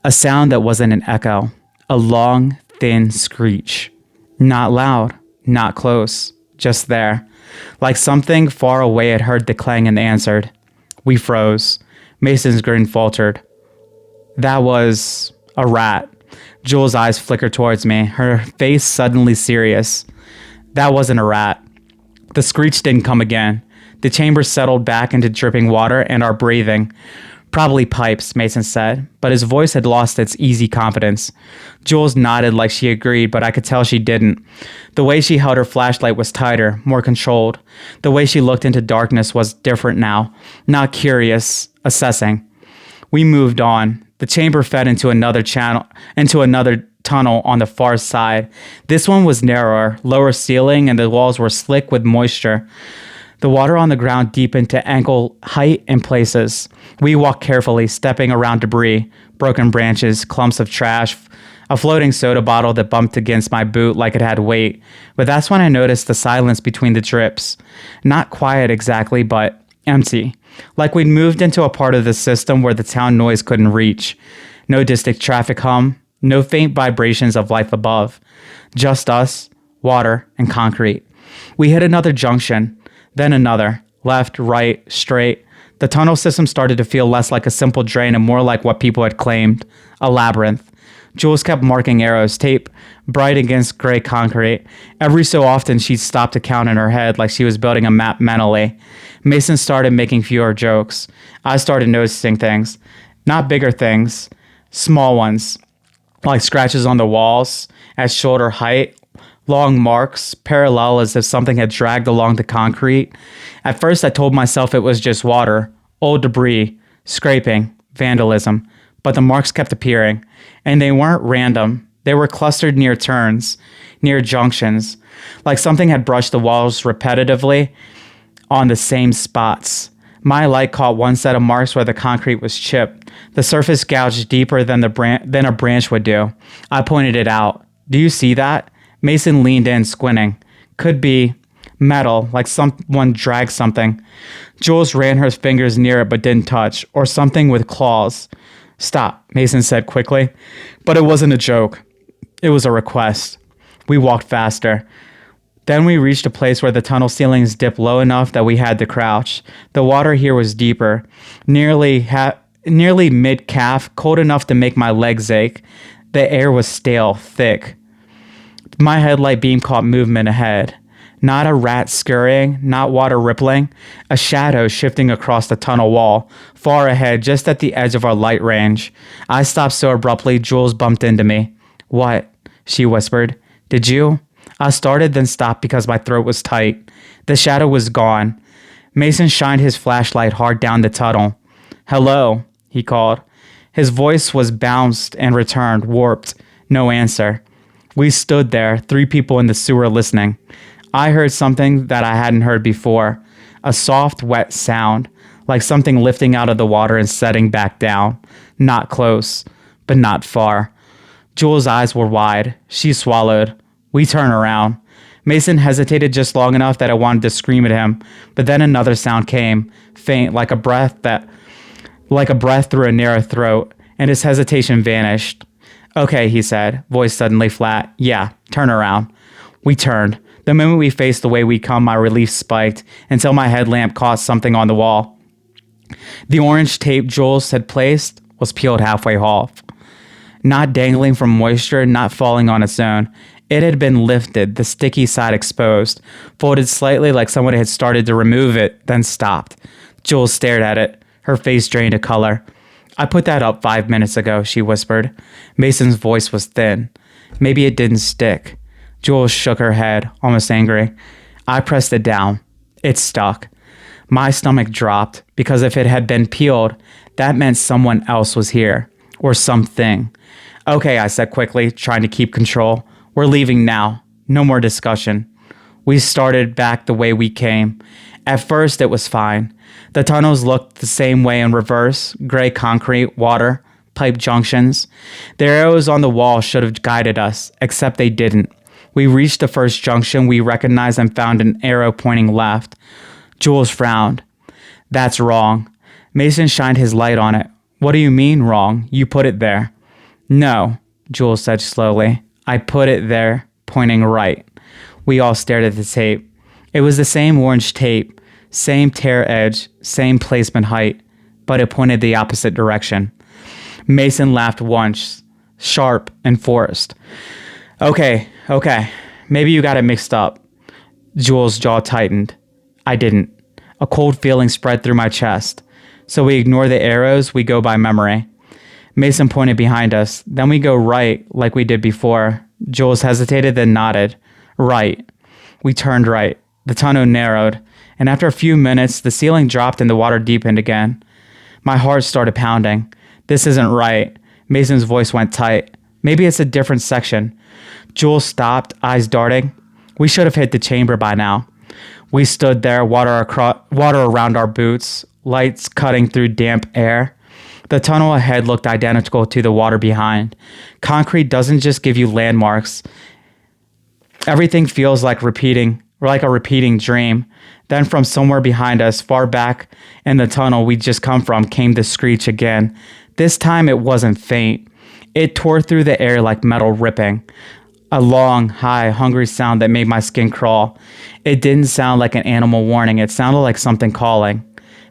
A sound that wasn't an echo. A long, thin screech. Not loud, not close, just there. Like something far away had heard the clang and answered. We froze. Mason's grin faltered. That was a rat. Jules' eyes flickered towards me, her face suddenly serious. That wasn't a rat. The screech didn't come again. The chamber settled back into dripping water and our breathing. Probably pipes, Mason said, but his voice had lost its easy confidence. Jules nodded like she agreed, but I could tell she didn't. The way she held her flashlight was tighter, more controlled. The way she looked into darkness was different now, not curious, assessing. We moved on. The chamber fed into another tunnel on the far side. This one was narrower, lower ceiling, and the walls were slick with moisture. The water on the ground deepened to ankle height in places. We walked carefully, stepping around debris, broken branches, clumps of trash, a floating soda bottle that bumped against my boot like it had weight. But that's when I noticed the silence between the drips. Not quiet exactly, but empty. Like we'd moved into a part of the system where the town noise couldn't reach. No distant traffic hum, no faint vibrations of life above. Just us, water, and concrete. We hit another junction. Then another. Left, right, straight. The tunnel system started to feel less like a simple drain and more like what people had claimed. A labyrinth. Jules kept marking arrows, tape bright against gray concrete. Every so often, she'd stop to count in her head like she was building a map mentally. Mason started making fewer jokes. I started noticing things. Not bigger things. Small ones. Like scratches on the walls at shoulder height. Long marks, parallel as if something had dragged along the concrete. At first, I told myself it was just water, old debris, scraping, vandalism. But the marks kept appearing, and they weren't random. They were clustered near turns, near junctions, like something had brushed the walls repetitively on the same spots. My light caught one set of marks where the concrete was chipped, the surface gouged deeper than a branch would do. I pointed it out. Do you see that? Mason leaned in, squinting. Could be metal, like someone dragged something. Jules ran her fingers near it but didn't touch, or something with claws. Stop, Mason said quickly. But it wasn't a joke. It was a request. We walked faster. Then we reached a place where the tunnel ceilings dipped low enough that we had to crouch. The water here was deeper, nearly mid-calf, cold enough to make my legs ache. The air was stale, thick. My headlight beam caught movement ahead. Not a rat scurrying, not water rippling. A shadow shifting across the tunnel wall, far ahead, just at the edge of our light range. I stopped so abruptly, Jules bumped into me. What? She whispered. Did you? I started, then stopped because my throat was tight. The shadow was gone. Mason shined his flashlight hard down the tunnel. Hello, he called. His voice was bounced and returned, warped. No answer. We stood there, 3 people in the sewer listening. I heard something that I hadn't heard before. A soft, wet sound, like something lifting out of the water and setting back down. Not close, but not far. Jules' eyes were wide. She swallowed. We turned around. Mason hesitated just long enough that I wanted to scream at him, but then another sound came, faint, like a breath through a narrow throat, and his hesitation vanished. Okay, he said, voice suddenly flat. Yeah, turn around. We turned. The moment we faced the way we'd come, my relief spiked until my headlamp caught something on the wall. The orange tape Jules had placed was peeled halfway off. Not dangling from moisture, not falling on its own. It had been lifted, the sticky side exposed, folded slightly like someone had started to remove it, then stopped. Jules stared at it, Her face drained a color. I put that up 5 minutes ago, she whispered. Mason's voice was thin. Maybe it didn't stick. Jules shook her head, almost angry. I pressed it down. It stuck. My stomach dropped, because if it had been peeled, that meant someone else was here. Or something. Okay, I said quickly, trying to keep control. We're leaving now. No more discussion. We started back the way we came. At first, it was fine. The tunnels looked the same way in reverse, gray concrete, water, pipe junctions. The arrows on the wall should have guided us, except they didn't. We reached the first junction we recognized and found an arrow pointing left. Jules frowned. That's wrong. Mason shined his light on it. What do you mean wrong? You put it there. No, Jules said slowly. I put it there, pointing right. We all stared at the tape. It was the same orange tape, same tear edge, same placement height, but it pointed the opposite direction. Mason laughed once, sharp and forced. Okay, maybe you got it mixed up. Jules' jaw tightened. I didn't. A cold feeling spread through my chest. So we ignore the arrows, we go by memory. Mason pointed behind us. Then we go right, like we did before. Jules hesitated, then nodded. Right. We turned right. The tunnel narrowed, and after a few minutes, the ceiling dropped and the water deepened again. My heart started pounding. This isn't right. Mason's voice went tight. Maybe it's a different section. Jules stopped, eyes darting. We should have hit the chamber by now. We stood there, water around our boots, lights cutting through damp air. The tunnel ahead looked identical to the water behind. Concrete doesn't just give you landmarks. Everything feels like a repeating dream. Then from somewhere behind us, far back in the tunnel we'd just come from, came the screech again. This time it wasn't faint. It tore through the air like metal ripping. A long, high, hungry sound that made my skin crawl. It didn't sound like an animal warning. It sounded like something calling.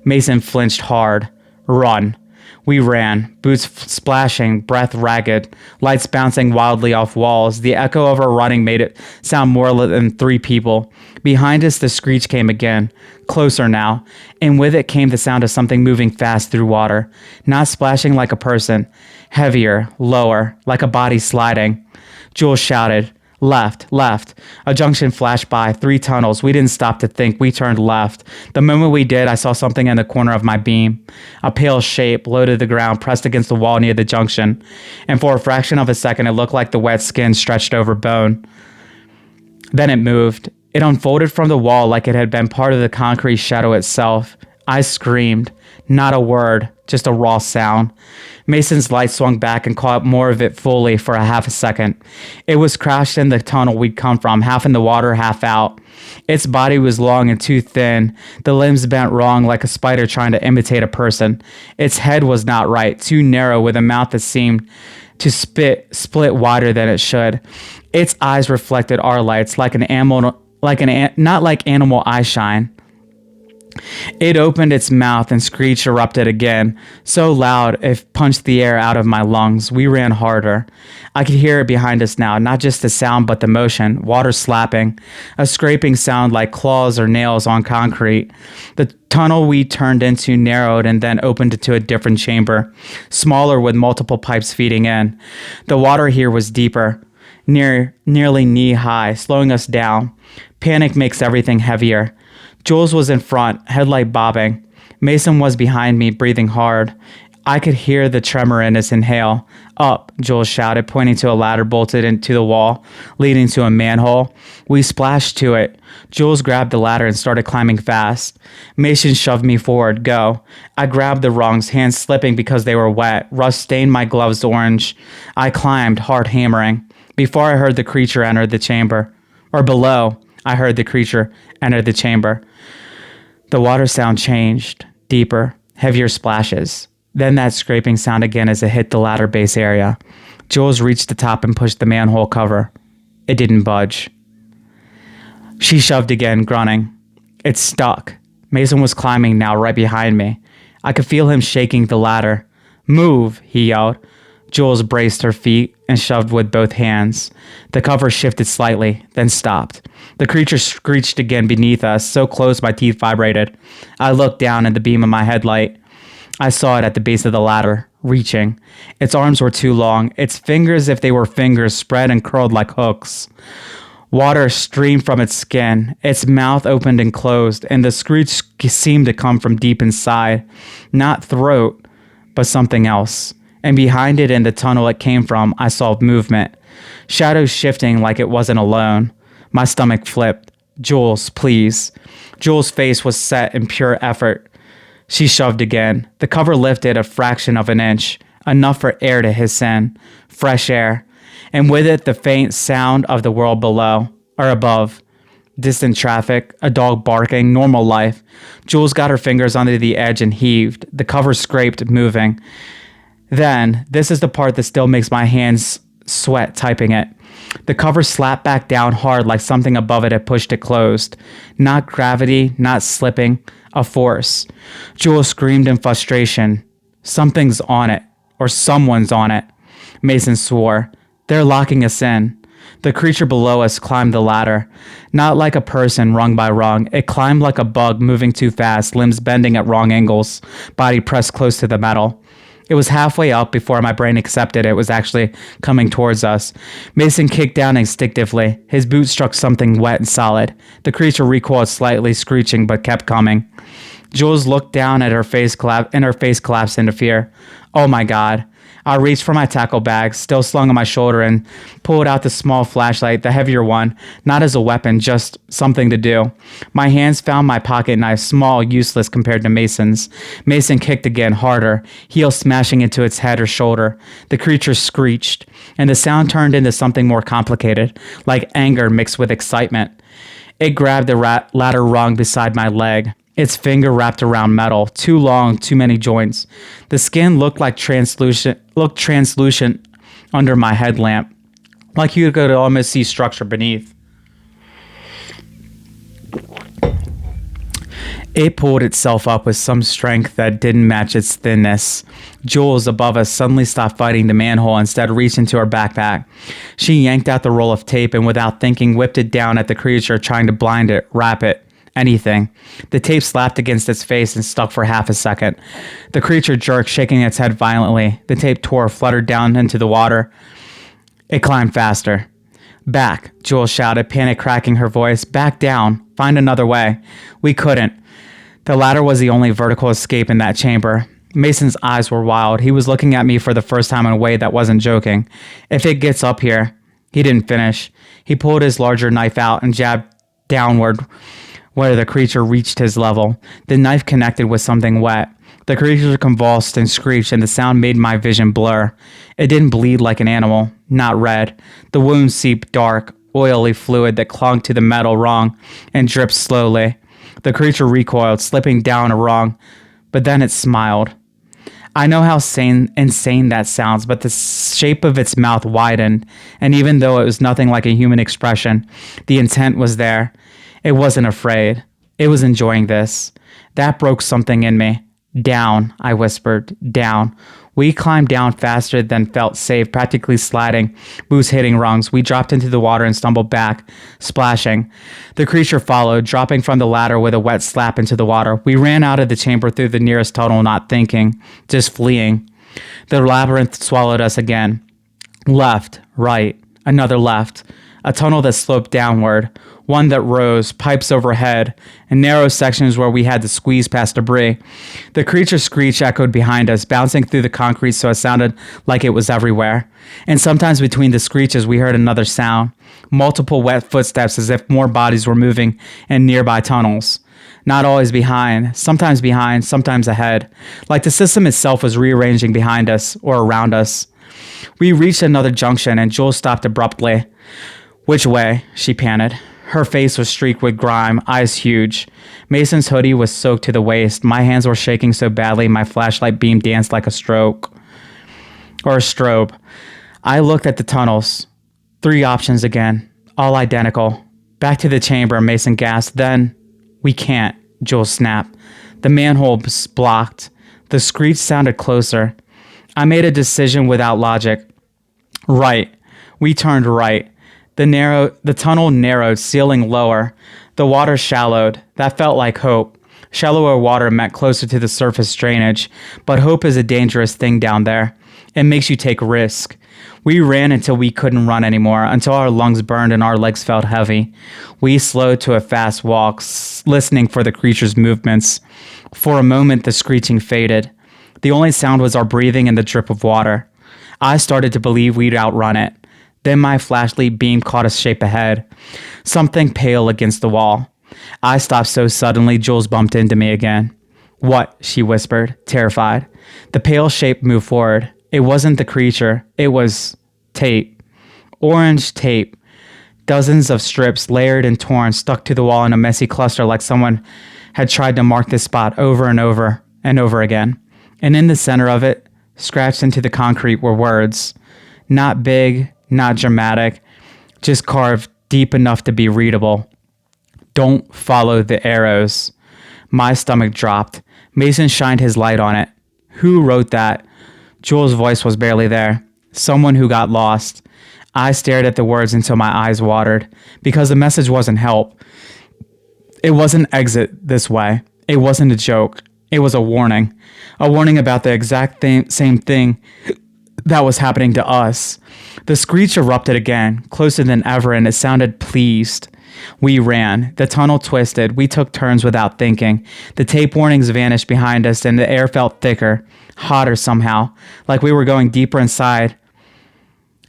Mason flinched hard. Run. We ran, boots splashing, breath ragged, lights bouncing wildly off walls. The echo of our running made it sound more than 3 people. Behind us, the screech came again, closer now, and with it came the sound of something moving fast through water, not splashing like a person, heavier, lower, like a body sliding. Jules shouted, left, left. A junction flashed by, 3 tunnels. We didn't stop to think. We turned left. The moment we did, I saw something in the corner of my beam. A pale shape, low to the ground, pressed against the wall near the junction. And for a fraction of a second, it looked like the wet skin stretched over bone. Then it moved. It unfolded from the wall like it had been part of the concrete shadow itself. I screamed. Not a word, just a raw sound. Mason's light swung back and caught more of it fully for a half a second. It was crashed in the tunnel we'd come from, half in the water, half out. Its body was long and too thin, the limbs bent wrong like a spider trying to imitate a person. Its head was not right, too narrow with a mouth that seemed to split wider than it should. Its eyes reflected our lights like not like animal eye shine. It opened its mouth and screech erupted again, so loud it punched the air out of my lungs. We ran harder. I could hear it behind us now, not just the sound but the motion, water slapping, a scraping sound like claws or nails on concrete. The tunnel we turned into narrowed and then opened into a different chamber, smaller with multiple pipes feeding in. The water here was deeper, nearly knee-high, slowing us down. Panic makes everything heavier. Jules was in front, headlight bobbing. Mason was behind me, breathing hard. I could hear the tremor in his inhale. Up, Jules shouted, pointing to a ladder bolted into the wall, leading to a manhole. We splashed to it. Jules grabbed the ladder and started climbing fast. Mason shoved me forward. Go. I grabbed the rungs, hands slipping because they were wet. Rust stained my gloves orange. I climbed, heart hammering. Before I heard the creature enter the chamber. Or below, I heard the creature enter the chamber. The water sound changed, deeper, heavier splashes. Then that scraping sound again as it hit the ladder base area. Jules reached the top and pushed the manhole cover. It didn't budge. She shoved again, grunting. It stuck. Mason was climbing now right behind me. I could feel him shaking the ladder. Move, he yelled. Jules braced her feet and shoved with both hands. The cover shifted slightly, then stopped. The creature screeched again beneath us, so close my teeth vibrated. I looked down at the beam of my headlight. I saw it at the base of the ladder, reaching. Its arms were too long, its fingers, if they were fingers, spread and curled like hooks. Water streamed from its skin, its mouth opened and closed, and the screech seemed to come from deep inside. Not throat, but something else. And behind it in the tunnel it came from, I saw movement. Shadows shifting like it wasn't alone. My stomach flipped. Jules, please. Jules' face was set in pure effort. She shoved again. The cover lifted a fraction of an inch, enough for air to hiss in. Fresh air. And with it the faint sound of the world below, or above. Distant traffic, a dog barking, normal life. Jules got her fingers under the edge and heaved. The cover scraped, moving. Then, this is the part that still makes my hands sweat typing it. The cover slapped back down hard like something above it had pushed it closed. Not gravity, not slipping, a force. Jules screamed in frustration. Something's on it, or someone's on it. Mason swore. They're locking us in. The creature below us climbed the ladder. Not like a person rung by rung. It climbed like a bug moving too fast, limbs bending at wrong angles, body pressed close to the metal. It was halfway up before my brain accepted it was actually coming towards us. Mason kicked down instinctively. His boot struck something wet and solid. The creature recoiled slightly, screeching, but kept coming. Jules looked down at her face and her face collapsed into fear. Oh my God. I reached for my tackle bag, still slung on my shoulder, and pulled out the small flashlight, the heavier one, not as a weapon, just something to do. My hands found my pocket knife, small, useless compared to Mason's. Mason kicked again, harder, heel smashing into its head or shoulder. The creature screeched, and the sound turned into something more complicated, like anger mixed with excitement. It grabbed the ladder rung beside my leg. Its finger wrapped around metal, too long, too many joints. The skin looked translucent under my headlamp, like you could almost see structure beneath. It pulled itself up with some strength that didn't match its thinness. Jules, above us, suddenly stopped fighting the manhole, instead reached into her backpack. She yanked out the roll of tape and, without thinking, whipped it down at the creature, trying to blind it, wrap it. Anything. The tape slapped against its face and stuck for half a second. The creature jerked, shaking its head violently. The tape tore, fluttered down into the water. It climbed faster. Back, Jules shouted, panic cracking her voice. Back down. Find another way. We couldn't. The ladder was the only vertical escape in that chamber. Mason's eyes were wild. He was looking at me for the first time in a way that wasn't joking. If it gets up here... He didn't finish. He pulled his larger knife out and jabbed downward where the creature reached his level. The knife connected with something wet. The creature convulsed and screeched, and the sound made my vision blur. It didn't bleed like an animal, not red. The wound seeped dark, oily fluid that clung to the metal rung and dripped slowly. The creature recoiled, slipping down a rung, but then it smiled. I know how insane that sounds, but the shape of its mouth widened, and even though it was nothing like a human expression, the intent was there. It wasn't afraid. It was enjoying this. That broke something in me. Down, I whispered. Down. We climbed down faster than felt safe, practically sliding, boots hitting rungs. We dropped into the water and stumbled back, splashing. The creature followed, dropping from the ladder with a wet slap into the water. We ran out of the chamber through the nearest tunnel, not thinking, just fleeing. The labyrinth swallowed us again. Left, right, another left. A tunnel that sloped downward, one that rose, pipes overhead, and narrow sections where we had to squeeze past debris. The creature's screech echoed behind us, bouncing through the concrete so it sounded like it was everywhere. And sometimes between the screeches we heard another sound, multiple wet footsteps as if more bodies were moving in nearby tunnels. Not always behind, sometimes ahead, like the system itself was rearranging behind us or around us. We reached another junction and Jules stopped abruptly. Which way? She panted. Her face was streaked with grime, eyes huge. Mason's hoodie was soaked to the waist. My hands were shaking so badly my flashlight beam danced like a strobe. I looked at the tunnels. 3 options again, all identical. Back to the chamber, Mason gasped. Then, we can't, Jules snapped. The manhole was blocked. The screech sounded closer. I made a decision without logic. Right. We turned right. The tunnel narrowed, sealing lower. The water shallowed. That felt like hope. Shallower water meant closer to the surface drainage, but hope is a dangerous thing down there. It makes you take risk. We ran until we couldn't run anymore, until our lungs burned and our legs felt heavy. We slowed to a fast walk, listening for the creature's movements. For a moment, the screeching faded. The only sound was our breathing and the drip of water. I started to believe we'd outrun it. Then my flashlight beam caught a shape ahead. Something pale against the wall. I stopped so suddenly, Jules bumped into me again. "What?" she whispered, terrified. The pale shape moved forward. It wasn't the creature. It was tape. Orange tape. Dozens of strips, layered and torn, stuck to the wall in a messy cluster like someone had tried to mark this spot over and over and over again. And in the center of it, scratched into the concrete, were words. Not big, not dramatic, just carved deep enough to be readable. "Don't follow the arrows." My stomach dropped. Mason shined his light on it. "Who wrote that?" Jules' voice was barely there. "Someone who got lost." I stared at the words until my eyes watered, because the message wasn't help. It wasn't exit this way. It wasn't a joke. It was a warning. A warning about the exact same thing that was happening to us. The screech erupted again, closer than ever, and it sounded pleased. We ran. The tunnel twisted. We took turns without thinking. The tape warnings vanished behind us, and the air felt thicker, hotter somehow, like we were going deeper inside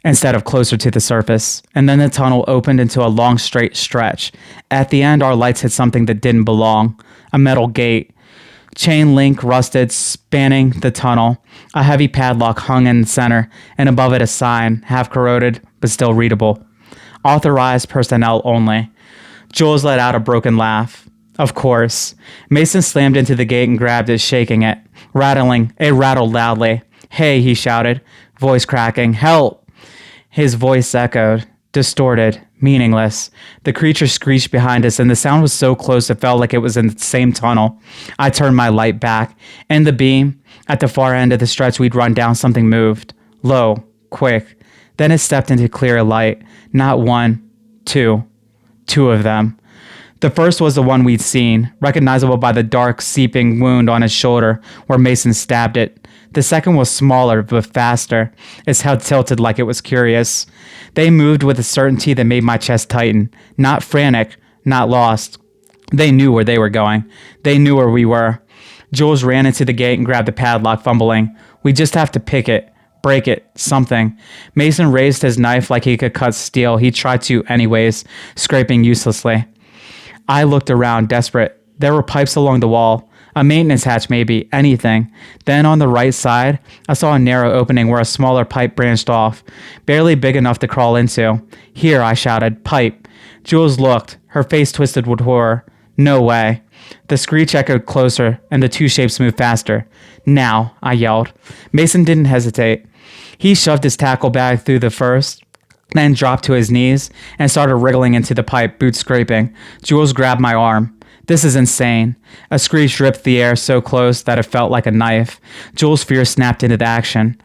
instead of closer to the surface. And then the tunnel opened into a long straight stretch. At the end, our lights hit something that didn't belong. A metal gate. Chain link rusted, spanning the tunnel. A heavy padlock hung in the center, and above it a sign, half corroded, but still readable. "Authorized personnel only." Jules let out a broken laugh. Of course. Mason slammed into the gate and grabbed it, shaking it. It rattled loudly. "Hey," he shouted, voice cracking. "Help!" His voice echoed, distorted, meaningless. The creature screeched behind us, and the sound was so close it felt like it was in the same tunnel. I turned my light back. In the beam, at the far end of the stretch we'd run down, something moved. Low, quick. Then it stepped into clearer light. Not one, two. Two of them. The first was the one we'd seen, recognizable by the dark, seeping wound on his shoulder where Mason stabbed it. The second was smaller, but faster. Its head tilted like it was curious. They moved with a certainty that made my chest tighten. Not frantic, not lost. They knew where they were going. They knew where we were. Jules ran into the gate and grabbed the padlock, fumbling. "We just have to pick it. Break it. Something." Mason raised his knife like he could cut steel. He tried to anyways, scraping uselessly. I looked around, desperate. There were pipes along the wall. A maintenance hatch maybe. Anything. Then on the right side, I saw a narrow opening where a smaller pipe branched off. Barely big enough to crawl into. "Here," I shouted. "Pipe." Jules looked. Her face twisted with horror. "No way." The screech echoed closer, and the two shapes moved faster. "Now," I yelled. Mason didn't hesitate. He shoved his tackle bag through the first, then dropped to his knees and started wriggling into the pipe, boots scraping. Jules grabbed my arm. "This is insane." A screech ripped the air so close that it felt like a knife. Jules' fear snapped into action.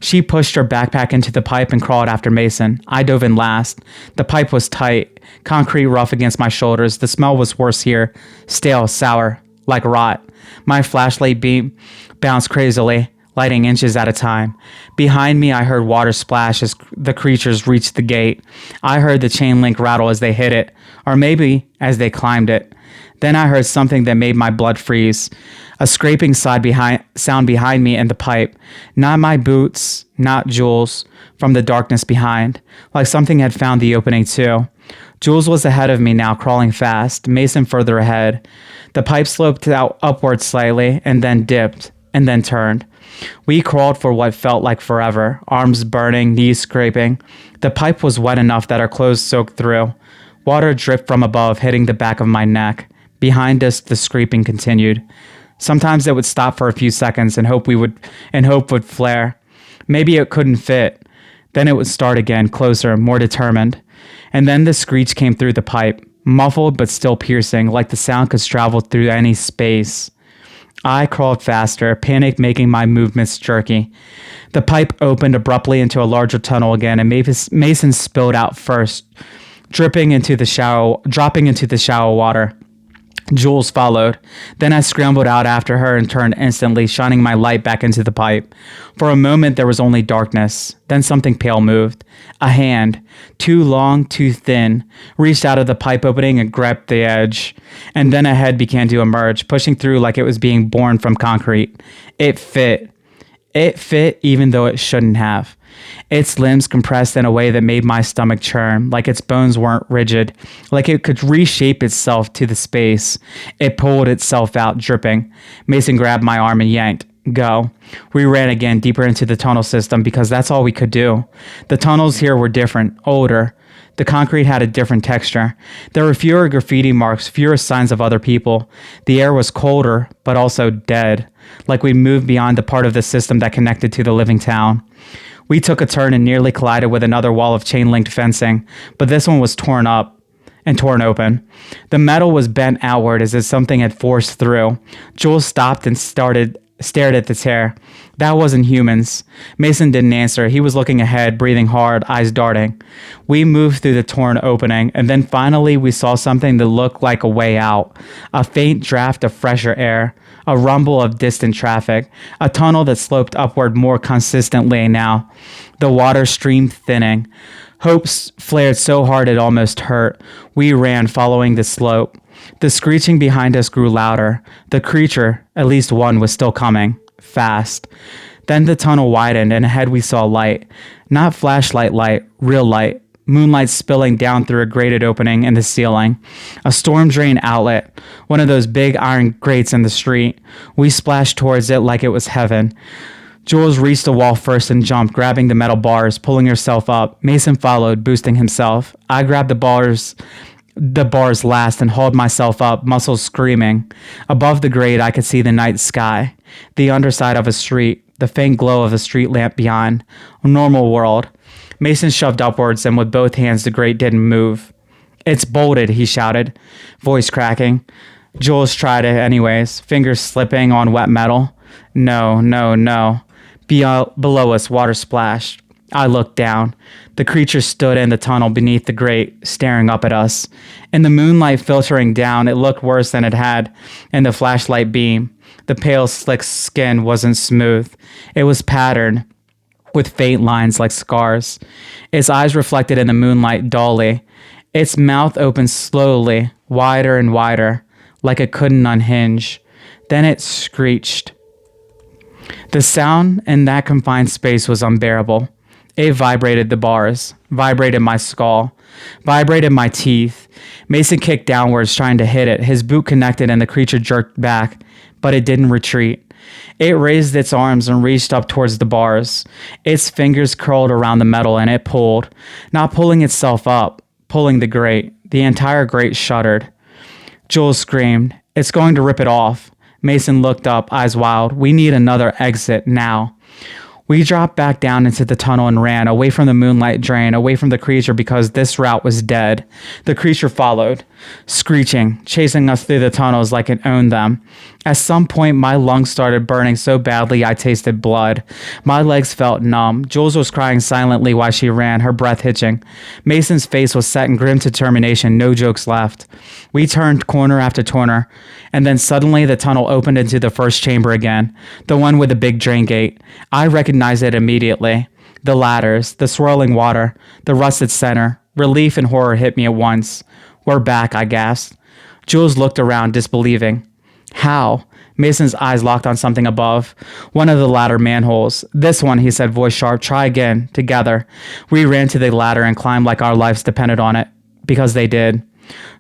She pushed her backpack into the pipe and crawled after Mason. I dove in last. The pipe was tight, concrete rough against my shoulders. The smell was worse here. Stale, sour, like rot. My flashlight beam bounced crazily, lighting inches at a time. Behind me, I heard water splash as the creatures reached the gate. I heard the chain link rattle as they hit it, or maybe as they climbed it. Then I heard something that made my blood freeze. A scraping sound behind me in the pipe. Not my boots, not Jules, from the darkness behind. Like something had found the opening too. Jules was ahead of me now, crawling fast, Mason further ahead. The pipe sloped out upward slightly, and then dipped, and then turned. We crawled for what felt like forever, arms burning, knees scraping. The pipe was wet enough that our clothes soaked through. Water dripped from above, hitting the back of my neck. Behind us, the scraping continued. Sometimes it would stop for a few seconds and hope would flare. Maybe it couldn't fit. Then it would start again, closer, more determined. And then the screech came through the pipe, muffled but still piercing, like the sound could travel through any space. I crawled faster, panic making my movements jerky. The pipe opened abruptly into a larger tunnel again, and Mason spilled out first, dropping into the shallow water. Jules followed. Then I scrambled out after her and turned instantly, shining my light back into the pipe. For a moment there was only darkness. Then something pale moved. A hand, too long, too thin, reached out of the pipe opening and grabbed the edge. And then a head began to emerge, pushing through like it was being born from concrete. It fit. It fit even though it shouldn't have. Its limbs compressed in a way that made my stomach churn, like its bones weren't rigid, like it could reshape itself to the space. It pulled itself out, dripping. Mason grabbed my arm and yanked. Go. We ran again, deeper into the tunnel system, because that's all we could do. The tunnels here were different, older. The concrete had a different texture. There were fewer graffiti marks, fewer signs of other people. The air was colder, but also dead, like we'd moved beyond the part of the system that connected to the living town. We took a turn and nearly collided with another wall of chain-linked fencing, but this one was torn up and torn open. The metal was bent outward as if something had forced through. Jules stopped and stared at the tear. That wasn't humans. Mason didn't answer. He was looking ahead, breathing hard, eyes darting. We moved through the torn opening, and then finally we saw something that looked like a way out. A faint draft of fresher air. A rumble of distant traffic. A tunnel that sloped upward more consistently now. The water streamed thinning. Hopes flared so hard it almost hurt. We ran, following the slope. The screeching behind us grew louder. The creature, at least one, was still coming. Fast. Then the tunnel widened, and ahead we saw light. Not flashlight light, real light. Moonlight spilling down through a grated opening in the ceiling. A storm drain outlet. One of those big iron grates in the street. We splashed towards it like it was heaven. Jules reached the wall first and jumped, grabbing the metal bars, pulling herself up. Mason followed, boosting himself. I grabbed the bars last and hauled myself up, muscles screaming. Above the grate, I could see the night sky, the underside of a street, the faint glow of a street lamp beyond. A normal world. Mason shoved upwards, and with both hands the grate didn't move. It's bolted, he shouted, voice cracking. Jules tried it anyways, fingers slipping on wet metal. No, no, no. Below us, water splashed. I looked down. The creature stood in the tunnel beneath the grate, staring up at us. In the moonlight filtering down, it looked worse than it had in the flashlight beam. The pale, slick skin wasn't smooth. It was patterned, with faint lines like scars. Its eyes reflected in the moonlight dully. Its mouth opened slowly, wider and wider, like it couldn't unhinge. Then it screeched. The sound in that confined space was unbearable. It vibrated the bars, vibrated my skull, vibrated my teeth. Mason kicked downwards, trying to hit it. His boot connected and the creature jerked back, but it didn't retreat. It raised its arms and reached up towards the bars. Its fingers curled around the metal and it pulled, not pulling itself up, pulling the grate. The entire grate shuddered. Jules screamed, "It's going to rip it off." Mason looked up, eyes wild. "We need another exit now." We dropped back down into the tunnel and ran, away from the moonlight drain, away from the creature, because this route was dead. The creature followed, screeching, chasing us through the tunnels like it owned them. At some point, my lungs started burning so badly I tasted blood. My legs felt numb. Jules was crying silently while she ran, her breath hitching. Mason's face was set in grim determination, no jokes left. We turned corner after corner, and then suddenly the tunnel opened into the first chamber again, the one with the big drain gate. I recognized it immediately. The ladders, the swirling water, the rusted center. Relief and horror hit me at once. "We're back," I gasped. Jules looked around, disbelieving. "How?" Mason's eyes locked on something above. One of the ladder manholes. "This one," he said, voice sharp. "Try again." Together. We ran to the ladder and climbed like our lives depended on it. Because they did.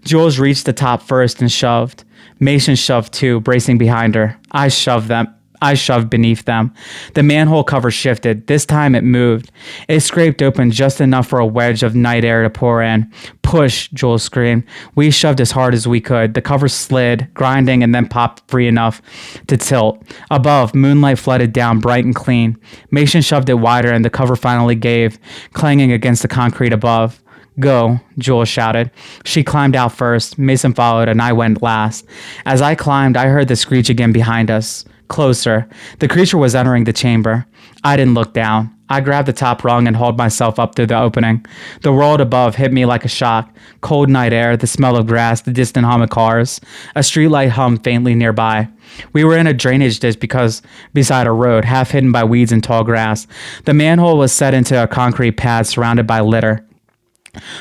Jules reached the top first and shoved. Mason shoved too, bracing behind her. I shoved beneath them. The manhole cover shifted. This time it moved. It scraped open just enough for a wedge of night air to pour in. "Push," Jules screamed. We shoved as hard as we could. The cover slid, grinding, and then popped free enough to tilt. Above, moonlight flooded down, bright and clean. Mason shoved it wider, and the cover finally gave, clanging against the concrete above. "Go," Jules shouted. She climbed out first. Mason followed, and I went last. As I climbed, I heard the screech again behind us. Closer. The creature was entering the chamber. I didn't look down. I grabbed the top rung and hauled myself up through the opening. The world above hit me like a shock. Cold night air, the smell of grass, the distant hum of cars. A streetlight hummed faintly nearby. We were in a drainage ditch beside a road, half hidden by weeds and tall grass. The manhole was set into a concrete pad surrounded by litter.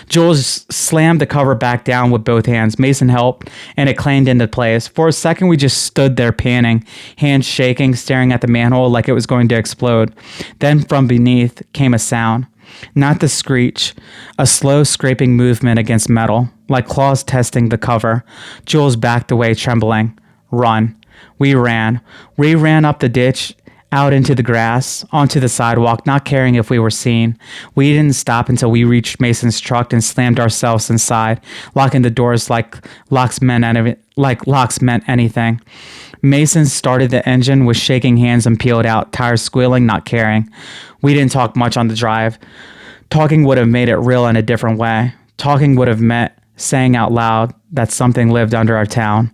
Jules slammed the cover back down with both hands. Mason helped, and it clanged into place. For a second, we just stood there panting, hands shaking, staring at the manhole like it was going to explode. Then from beneath came a sound. Not the screech, a slow scraping movement against metal, like claws testing the cover. Jules backed away, trembling. Run. We ran. We ran up the ditch, out into the grass, onto the sidewalk, not caring if we were seen. We didn't stop until we reached Mason's truck and slammed ourselves inside, locking the doors like locks meant anything. Mason started the engine with shaking hands and peeled out, tires squealing, not caring. We didn't talk much on the drive. Talking would have made it real in a different way. Talking would have meant saying out loud that something lived under our town.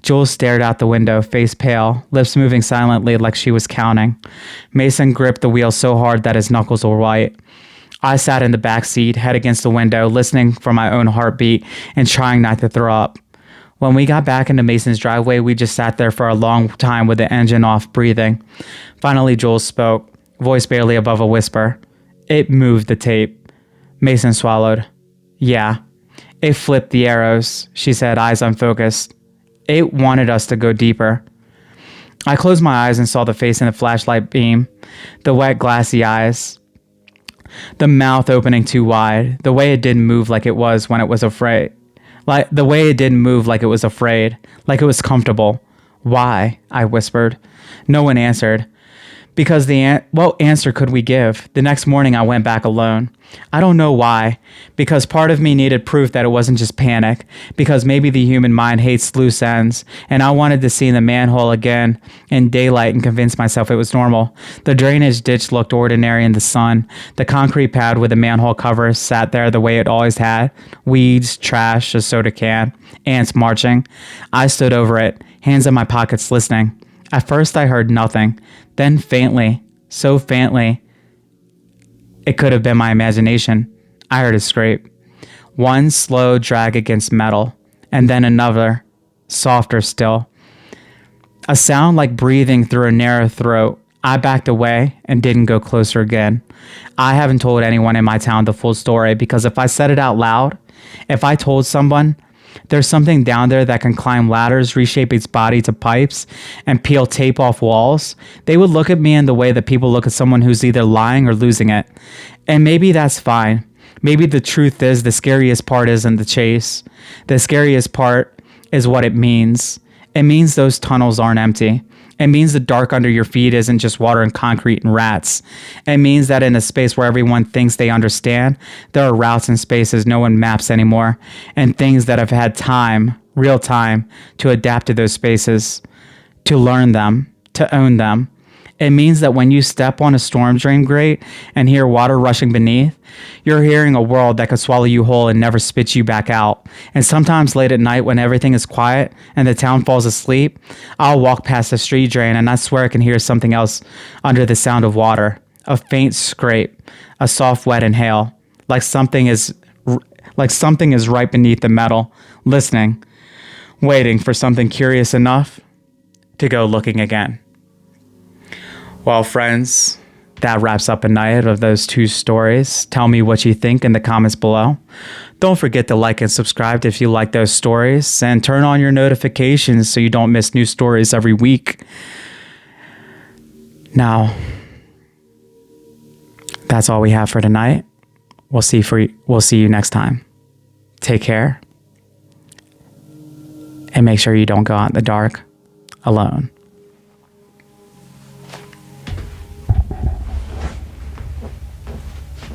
Jules stared out the window, face pale, lips moving silently like she was counting. Mason gripped the wheel so hard that his knuckles were white. I sat in the back seat, head against the window, listening for my own heartbeat and trying not to throw up. When we got back into Mason's driveway, we just sat there for a long time with the engine off, breathing. Finally, Jules spoke, voice barely above a whisper. It moved the tape. Mason swallowed. Yeah. It flipped the arrows, she said, eyes unfocused. It wanted us to go deeper. I closed my eyes and saw the face in the flashlight beam, the wet, glassy eyes, the mouth opening too wide, the way it didn't move like it was when it was afraid. Like the way it didn't move like it was afraid, like it was comfortable. Why? I whispered. No one answered. Because what answer could we give? The next morning I went back alone. I don't know why. Because part of me needed proof that it wasn't just panic. Because maybe the human mind hates loose ends. And I wanted to see the manhole again in daylight and convince myself it was normal. The drainage ditch looked ordinary in the sun. The concrete pad with the manhole cover sat there the way it always had. Weeds, trash, a soda can, ants marching. I stood over it, hands in my pockets listening. At first I heard nothing. Then faintly, so faintly, it could have been my imagination, I heard a scrape. One slow drag against metal, and then another, softer still. A sound like breathing through a narrow throat. I backed away and didn't go closer again. I haven't told anyone in my town the full story because if I said it out loud, if I told someone, there's something down there that can climb ladders, reshape its body to pipes, and peel tape off walls, they would look at me in the way that people look at someone who's either lying or losing it. And maybe that's fine. Maybe the truth is the scariest part isn't the chase. The scariest part is what it means. It means those tunnels aren't empty. It means the dark under your feet isn't just water and concrete and rats. It means that in a space where everyone thinks they understand, there are routes and spaces no one maps anymore, and things that have had time, real time, to adapt to those spaces, to learn them, to own them. It means that when you step on a storm drain grate and hear water rushing beneath, you're hearing a world that could swallow you whole and never spit you back out. And sometimes late at night when everything is quiet and the town falls asleep, I'll walk past a street drain and I swear I can hear something else under the sound of water. A faint scrape, a soft wet inhale, like something is right beneath the metal, listening, waiting for something curious enough to go looking again. Well, friends, that wraps up a night of those two stories. Tell me what you think in the comments below. Don't forget to like and subscribe if you like those stories, and turn on your notifications so you don't miss new stories every week. Now, that's all we have for tonight. We'll see you next time. Take care, and make sure you don't go out in the dark alone.